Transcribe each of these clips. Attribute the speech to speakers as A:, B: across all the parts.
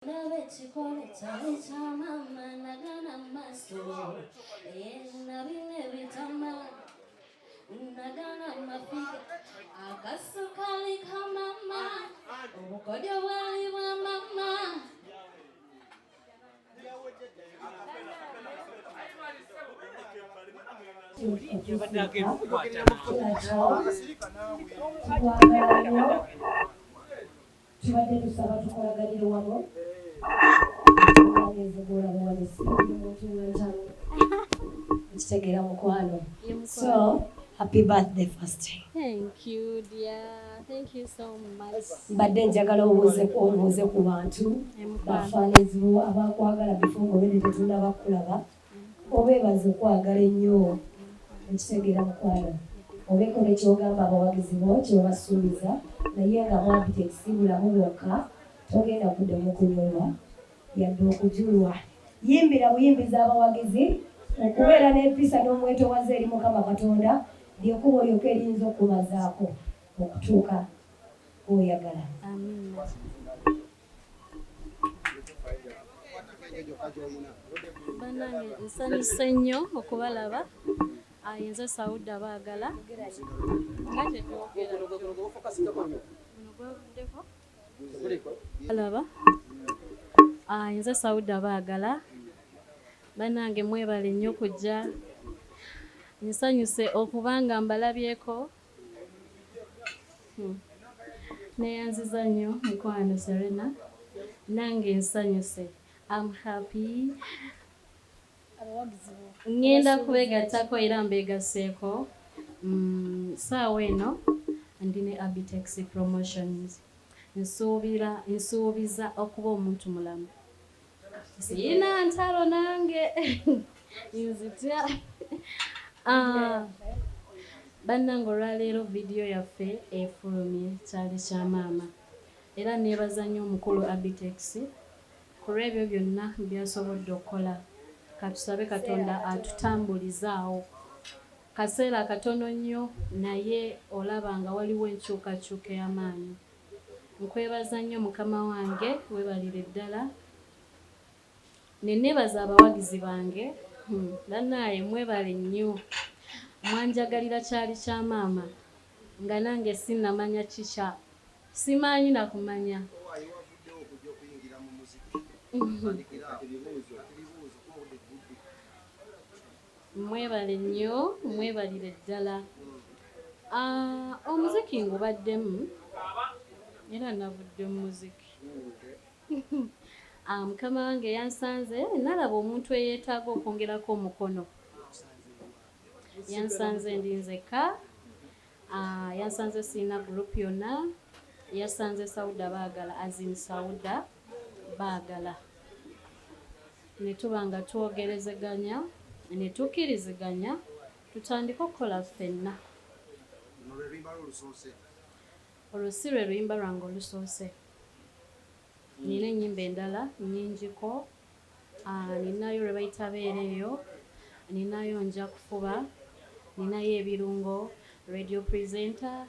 A: ekikolo kyali kya maama nagana maaso nabine bitama nagana mafiga akasukali ka maama obukodyo bwali bwa maama tubadde tusaba tukolaganire wano ekitegeera mukwano. So happy birthday first.
B: Thank you dear, thank you so much.
A: Mbadde njagala obuuze ku bantu bafaanezi bo abakwagala before ng'obedde tetunaba kulaba obeebaze okwagala ennyo ekitegeera mukwano. Obeeko nekyogamba abawagizi bo kyebasuubiza naye nga mu Abitex bulamu bwokka togenda kuddamu kunyolwa yadde okujulwa. Yimbira buyimbiza abawagizi okubeera n'empisa n'omwetowaze eri Mukama Katonda ly'ekkubo lyokka eriyinza okubazaako okutuuka oyagala.
B: Bannange nsanyuse nnyo okubalaba. Nze Saudah baagala alaba nze Saudah baagala bannange mwebale nnyo kujja. Nsanyuse okubanga mbalabyeko neyanziza nnyo mukwano Serena nange nsanyuse. I'm happy. Ngenda kubegattako era mbegaseeko saawa eno ndi ne Abitex Promotions. Nsuubiza okuba omuntu mulamu. Siyina ntalo nange nzitya. Bannange olwaleero vidiyo yaffe efulumye kyali kya maama era neebaza nnyo omukulu Abitex ku lw'ebyo byonna byasobodde okukola. Katusabe Katonda atutambulizaawo. Kaseera katono nnyo naye olaba nga waliwo enkyukakyuka ey'amaanyi. Nkwebaza nnyo mukama wange weebalire ddala. Neneebaza abawagizi bange bannaaye mwebale nnyo. Mwanjagalira kyali kya maama nga nange sinnamanya kikya simanyi na kumanya. Mwebale nnyo mwebalire ddala. Omuziki ngubaddemu era navudde mu muziki. Mukama wange yansanze nalaba omuntu eyeetaaga okwongerako omukono. Yansanze ndi nzeka, yansanze sirina group yonna, yasanze Saudah baagala azin Saudah baagala. Ne tuba nga twogerezeganya ne tukkiriziganya tutandika okukola ffenna. Olwo si lwe luyimba lwange olusoose. Nina ennyimba endala nnyingiko. Ninayo lwe bayita beereeyo, ninayo nja kufuba, ninayo ebirungo, radio presenter,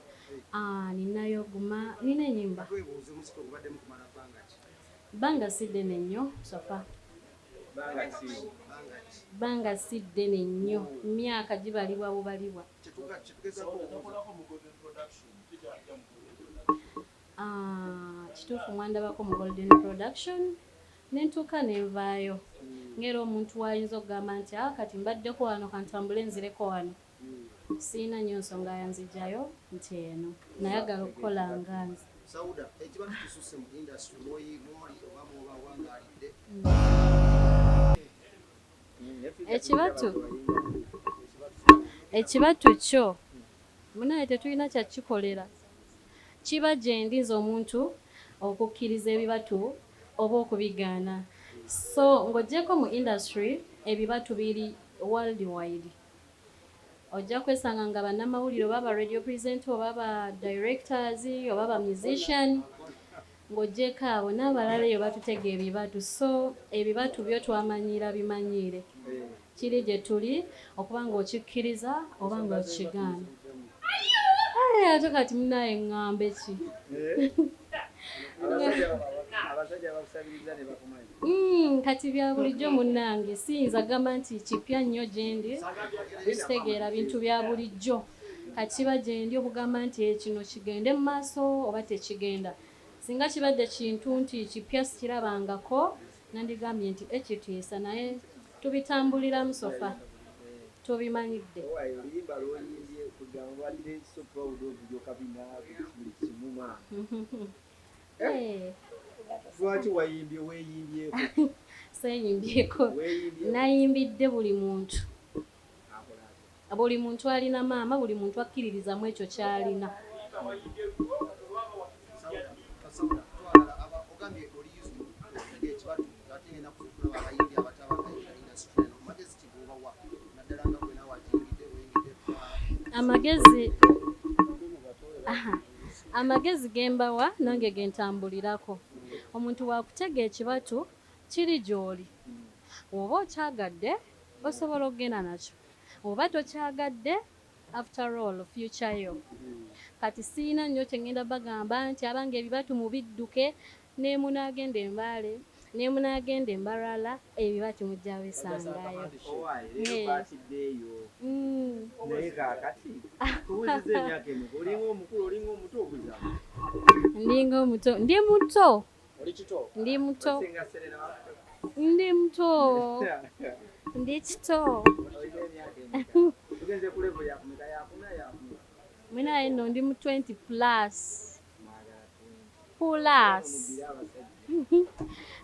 B: ninayo guma, nina ennyimba. Banga si ddene nnyo sofa. Banga si ddene nnyo, myaka gibalibwa bubalibwa. Kituufu mwandabako mu Golden Production nentuuka nenvaayo ngera omuntu wayinza okugamba nti kati mbaddeko wano kantambule nzireko wano. Siina nnyo nsonga yanzijayo nti eno nayagala okukola nga nze. Ekibatu kyo munaye tetulina kyakikolera. Kiba gye ndi nze omuntu okukkiriza ebibatu oba okubigaana. So ng'oggyeko mu industry ebibatu biri worldwide. Ojja kwesanga nga bannamawulire oba ba radio presenter oba ba directors oba ba musician ng'oggyeko abo n'abalala eyo batutega ebibatu. So ebibatu byo twamanyira bimanyiire. Kiri gye tuli okuba ng'okikkiriza oba ng'okigaana. Ate kati munaye ŋŋambe ki? kati bya bulijjo munnange siyinza gamba nti kipya nnyo gyendi kitegeera bintu bya bulijjo kati kiba gyendi okugamba nti kino kigende mu maaso oba tekigenda singa kibadde kintu nti kipya sikirabangako nandigambye nti ekitiisa naye tubitambuliramu sofa tubimanyidde
C: lwaki wayimbye weeyimbyeko
B: seeyimbyeko nayimbidde buli muntu alina maama buli muntu akkiririzamu ekyo kyalina
C: ogambye oliyizi ekibatu ate ngenda kulaba abayimbi abatabagayira industry amagezi kigobawa naddala nga gwe nawe akiyingidde weyingidde
B: amagezi gembawa nange gentambulirako omuntu wakuteega ekibatu kiri gy'oli oba okyagadde osobola okgenda nakyo oba tokyagadde after all future yo kati siina nnyo kyengenda bagamba nti abanga ebibatu mubidduke nemunaagenda embaale nemunaagenda embalala ebibatu mujja bisangayo
C: naye kaakati tuwulize emyaka emeka olinga omukulu olinga omuto okuza
B: ndinga omuto ndi muto ndi kito
C: tugenze ku level yakumeka yakuna
B: mwina eno ndi mu 20 plus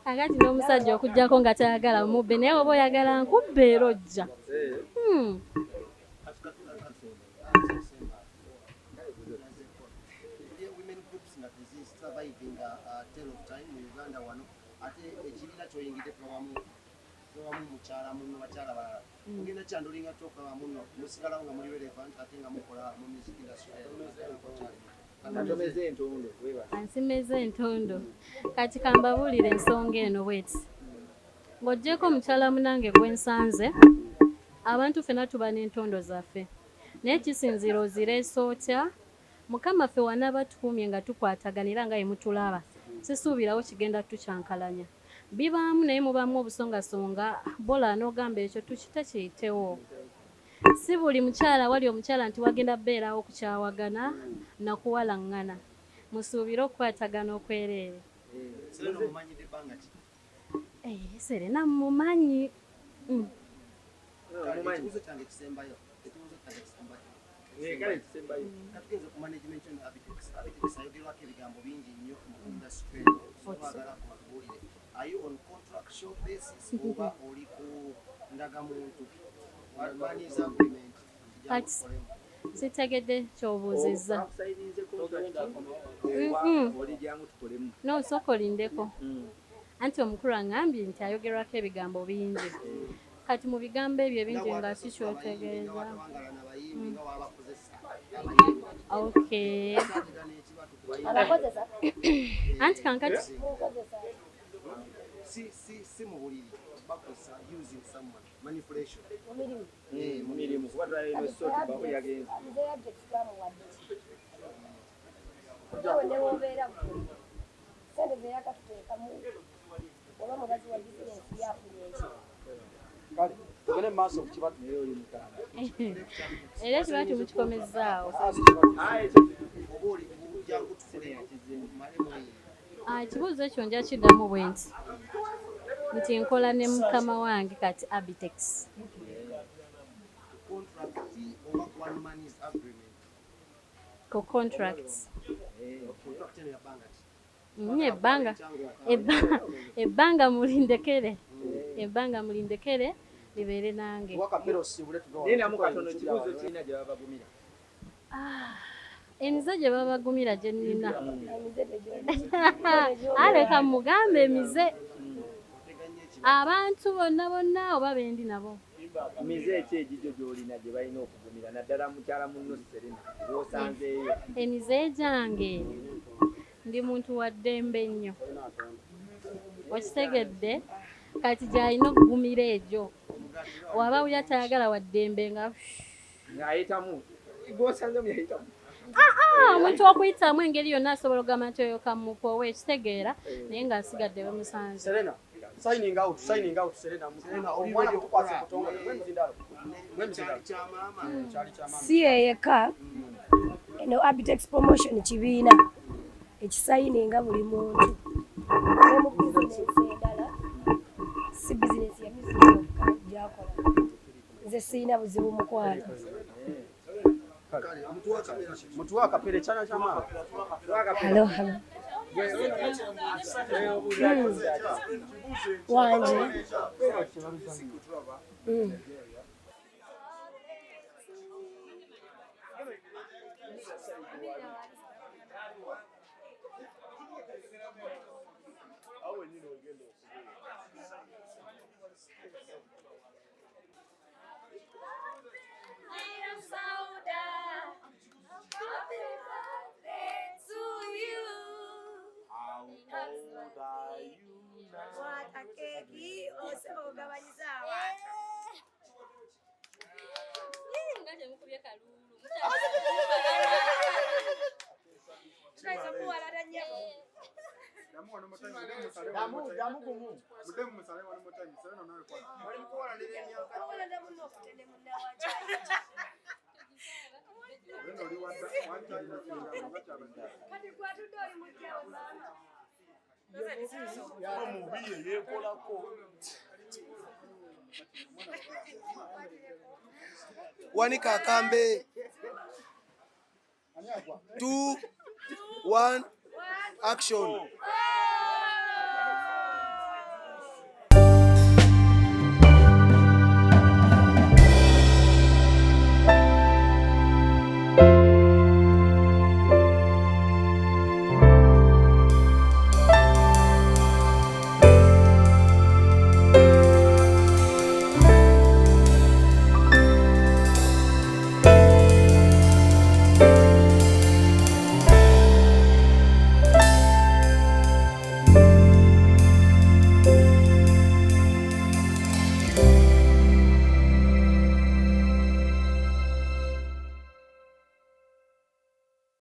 B: agati n'omusajja okujjako nga tayagala mubbe naye oba oyagala nkubbe era ojja
C: women groups nga surviving tale of time mu Uganda wano ate ekibiina kyoyingidde tulabamu mukyala muno bakyala balala mugenda kyandolinga tokulaba muno musigalawo nga muli relevant ate nga mukola mu music industry
B: ansimeze entondo kati kambabuulira ensonga eno bweti ng'oggyeko mukyala munange gwensanze abantu ffena tuba n'entondo zaffe naye kisinzira ozireesa otya mukama ffe wanaaba tukumye nga tukwatagana era nga yemutulaba sisuubirawo kigenda tukyankalanya bibaamu naye mubaamu obusongasonga bola n'ogamba ekyo tukite kiyitewo si buli mukyala wali omukyala nti wagenda beerawo okukyawagana nakuwalaŋŋana musuubire okukwatagana okwereere Serena mumanyi
C: katugenze ku management on Abitex ayogerwako ebigambo bingi nnyo mu industry sokwagala kubuulire are you on contractual basis oba oli ku ndagamuntu waniza agreement
B: sitegedde kyobuuzizza no sokolindeko anti omukulu aŋŋambye nti ayogerwako ebigambo bingi kati mu bigambo ebyo ebingi nga sikyotegeeza okay anti kankati
C: si mu buliri bakosa using someone manipulation
D: mumirimu kuba twalina babu yagenze tugende maaso ku kibatu naye oli mukaaga
B: era ekibatu mukikomezaawo ekibuuzo ekyo nja kiddamu bwe nti nkola ne mukama wange kati Abitex ko contracts ebbanga mulindekere libeere nange emize gye babagumira gye nnina aleka mugambe emize abantu bonna oba bendi nabo
D: mize eki egijjo gy'olina gye balina okugumira naddala mukyala munno Serena gwosanzeeyo
B: emize gyange ndi muntu wa ddembe nnyo okitegedde kati gy'alina okugumira egyo waba ulya tayagala wa ddembe nga
D: ng'ayitamu gwosanzemu yayitamu
B: omuntu okuyitamu engeri yonna asobola okugamba nti oyo kamupowe ekitegeera naye ng'asigadde we musanze.
E: Serena, signing out, Serena. Omwana kutukwasa ekutongole,
A: si yeyeka eno Abitex promotion kibiina ekisayininga buli muntu ne mu bizinesi endala si bizinesi ya bizinesi gyakola nze siina buzibu mukwano.
E: Mutuwa kapere chana chama.
A: Hello. Wanje.
C: Wanika akambe 2 1 action.